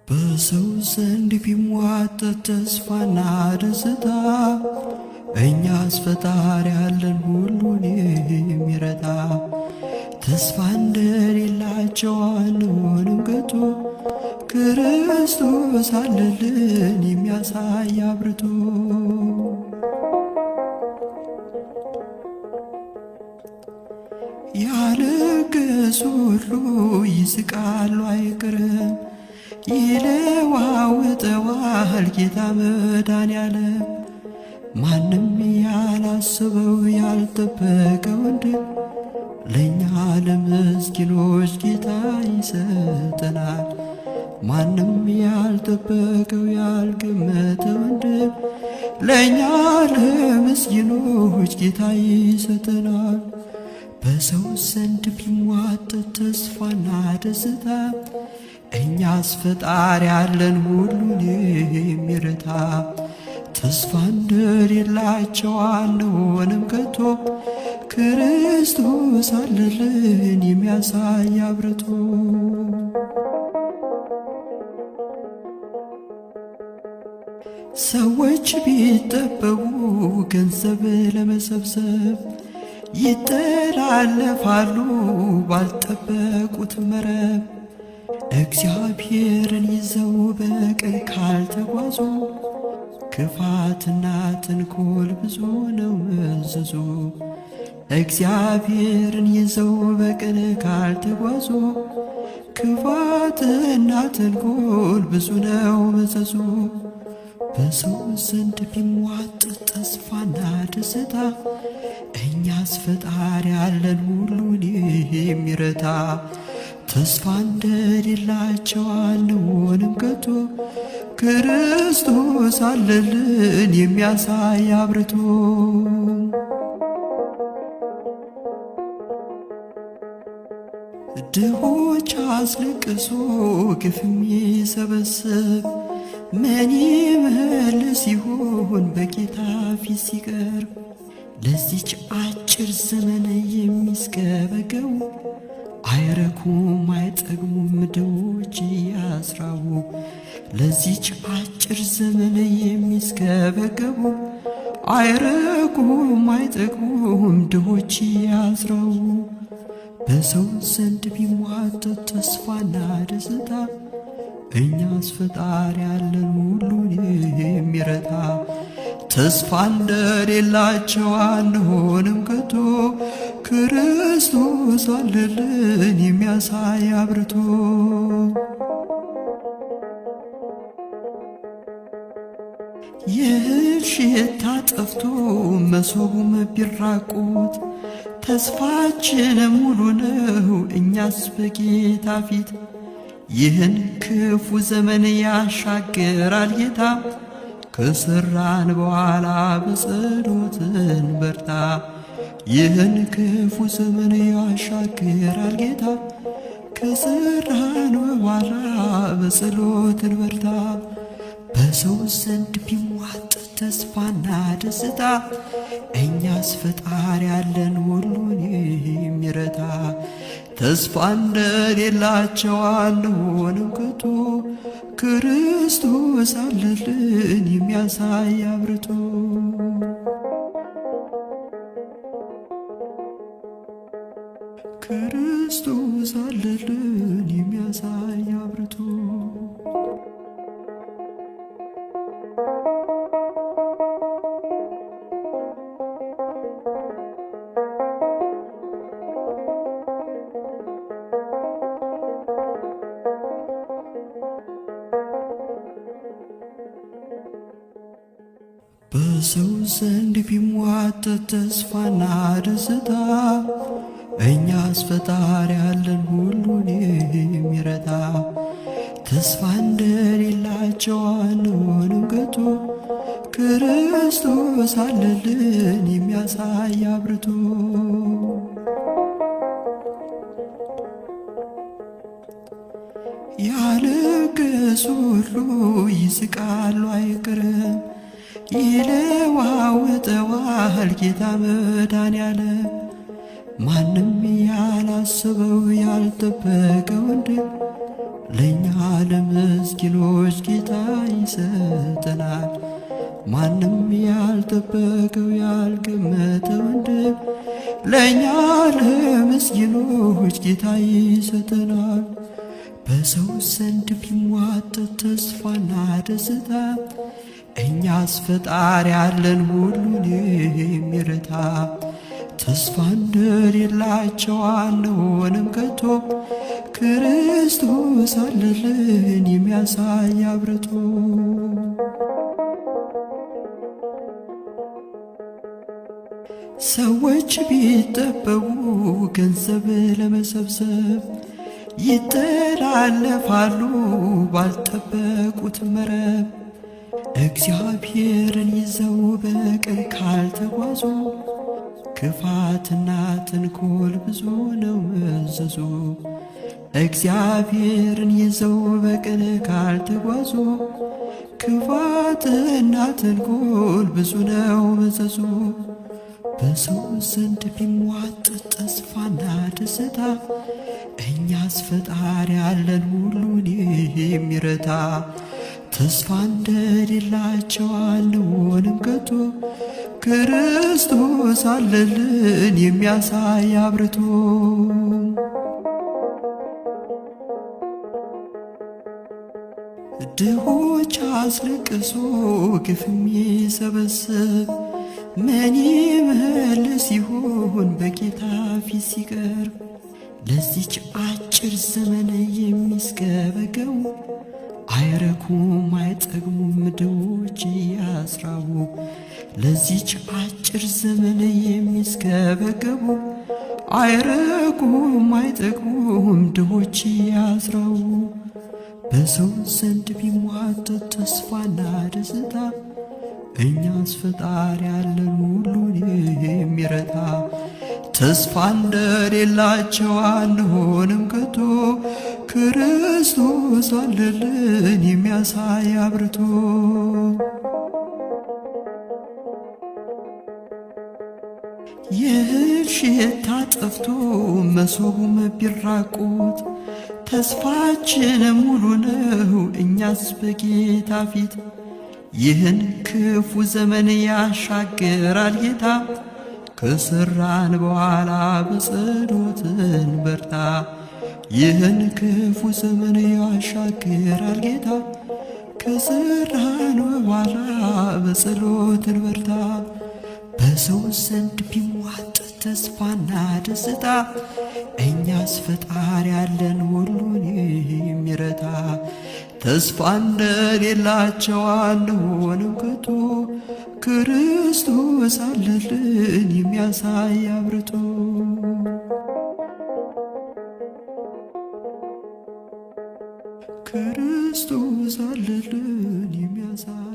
በሰው ዘንድ ቢሟጠጥ ተስፋና ደስታ እኛስ ፈጣሪ ያለን ሁሉን የሚረዳ ተስፋ እንደሌላቸው አንሆንም ከቶ ክርስቶስ አለልን የሚያሳይ አብርቶ። ያለቀሱ ሁሉ ይስቃሉ አይቀርም፣ ይለዋውጠዋል ጌታ መድኃኔዓለም። ማንም ያላሰበው ያልጠበቀውን ድል ለእኛ ለምስኪኖች ጌታ ይሰጠናል። ማንም ያልጠበቀው ያልገመተውን ድል ለእኛ ለምስኪኖች ጌታ ይሰጠናል። በሰው ዘንድ ቢሟጠጥ ተስፋና ደስታ እኛስ ፈጣሪ ያለን ሁሉን የሚረታ ተስፋ እንደሌላቸው አንሆንም ከቶ ክርስቶስ አለልን የሚያሳይ አብርቶ። ሰዎች ቢጠበቡ ገንዘብ ለመሰብሰብ ይተላለፋሉ ባልጠበቁት መረብ። እግዚአብሔርን ይዘው በቅን ካልተጓዙ ክፋትና ተንኮል ብዙ ነው መዘዙ። እግዚአብሔርን ይዘው በቅን ካልተጓዙ ክፋትና ተንኮል ብዙ ነው መዘዙ። በሰው ዘንድ ቢሟጠጥ ተስፋና ደስታ እኛስ ፈጣሪ ያለን ሁሉን የሚረታ ተስፋ እንደሌላቸው አንሆንም ከቶ ክርስቶስ አለልን የሚያሳይ አብርቶ። ድሆች አስለቅሶ ግፍ የሚሰበስብ ምን ይመልስ ይሆን በጌታ ፊት ሲቀርብ? ለዚች አጭር ዘመን የሚስገበገቡ አይረኩም አይጠግሙም ድሆች እያስራቡ። ለዚች አጭር ዘመን የሚስገበገቡ አይረኩም አይጠግሙም ድሆች እያስራቡ። በሰው ዘንድ ቢሟጠጥ ተስፋና ደስታ እኛስ ፈጣሪ ያለን ሁሉን የሚረታ ተስፋ እንደሌላቸው አንሆንም ከቶ ክርስቶስ አለልን የሚያሳይ አብርቶ። የእህል ሽታ ጠፍቶ መሶቡም ቢራቆት ተስፋችን ሙሉ ነው እኛስ በጌታ ፊት። ይህን ክፉ ዘመን ያሻግራል ጌታ ከሰራን በኋላ በጸሎት እንበርታ። ይህን ክፉ ዘመን ያሻግራል ጌታ ከሰራን በኋላ በጸሎት እንበርታ። በሰው ዘንድ ቢሟጠጥ ተስፋና ደስታ እኛስ ፈጣሪ ያለን ሁሉን የሚረታ ተስፋ እንደሌላቸው አንሆንም ከቶ ክርስቶስ አለልን የሚያሳይ አብርቶ። ክርስቶስ አለልን የሚያሳይ አብርቶ። በሰው ዘንድ ቢሟጠጥ ተስፋና ደስታ እኛስ ፈጣሪ ያለን ሁሉን የሚረታ ተስፋ እንደሌላቸው አንሆንም ከቶ ክርስቶስ አለልን የሚያሳይ አብርቶ። ያለቀሱ ሁሉ ይስቃሉ አይቀርም፣ ይለዋውጠዋል ጌታ መድኃኔዓለም። ማንም ያላሰበው ያልጠበቀው ድል ለእኛ ለምስኪኖች ጌታ ይሰጠናል። ማንም ያልጠበቀው ያልገመተው ድል ለእኛ ለምስኪኖች ጌታ ይሰጠናል። በሰው ዘንድ ቢሟጠጥ ተስፋና ደስታ እኛስ ፈጣሪ ያለን ሁሉን የሚረታ። ተስፋ እንደሌላቸው አንሆንም ከቶ ክርስቶስ አለልን የሚያሳይ አብርቶ። ሰዎች ቢጠበቡ ገንዘብ ለመሰብሰብ ይተላለፋሉ ባልጠበቁት መረብ። እግዚአብሔርን ይዘው በቅን ካልተጓዙ ክፋትና ተንኮል ብዙ ነው መዘዙ። እግዚአብሔርን ይዘው በቅን ካልተጓዙ ክፋትና ተንኮል ብዙ ነው መዘዙ። በሰው ዘንድ ቢሟጠጥ ተስፋና ደስታ እኛስ ፈጣሪ ያለን ሁሉን የሚረታ። ተስፋ እንደሌላቸው አንሆንም ከቶ ክርስቶስ አለልን የሚያሳይ አብርቶ። ድሆች አስለቅሶ ግፍ የሚሰበስብ ምን ይመልስ ይሆን በጌታ ፊት ሲቀርብ? ለዚች አጭር ዘመን የሚስገበገቡ አይረኩም አይጠግሙም ድሆች እያስራቡ። ለዚች አጭር ዘመን የሚስገበገቡ አይረኩም አይጠግሙም ድሆች እያስራቡ። በሰው ዘንድ ቢሟጠጥ ተስፋና ደስታ እኛስ ፈጣሪ ያለን ሁሉን የሚረታ። ተስፋ እንደሌላቸው አንሆንም ከቶ ክርስቶስ አለልን የሚያሳይ አብርቶ። የእህል ሽታ ጠፍቶ መሶቡም ቢራቆት ተስፋችን ሙሉ ነው እኛስ በጌታ ፊት። ይህን ክፉ ዘመን ያሻግራል ጌታ ከሰራን በኋላ በጸሎት እንበርታ። ይህን ክፉ ዘመን ያሻግራል ጌታ ከሰራን በኋላ በጸሎት እንበርታ። በሰው ዘንድ ቢሟጠጥ ተስፋና ደስታ እኛስ ፈጣሪ ያለን ሁሉን የሚረታ። ተስፋ እንደሌላቸው አንሆንም ከቶ ክርስቶስ አለልን የሚያሳይ አብርቶ። ክርስቶስ አለልን የሚያሳይ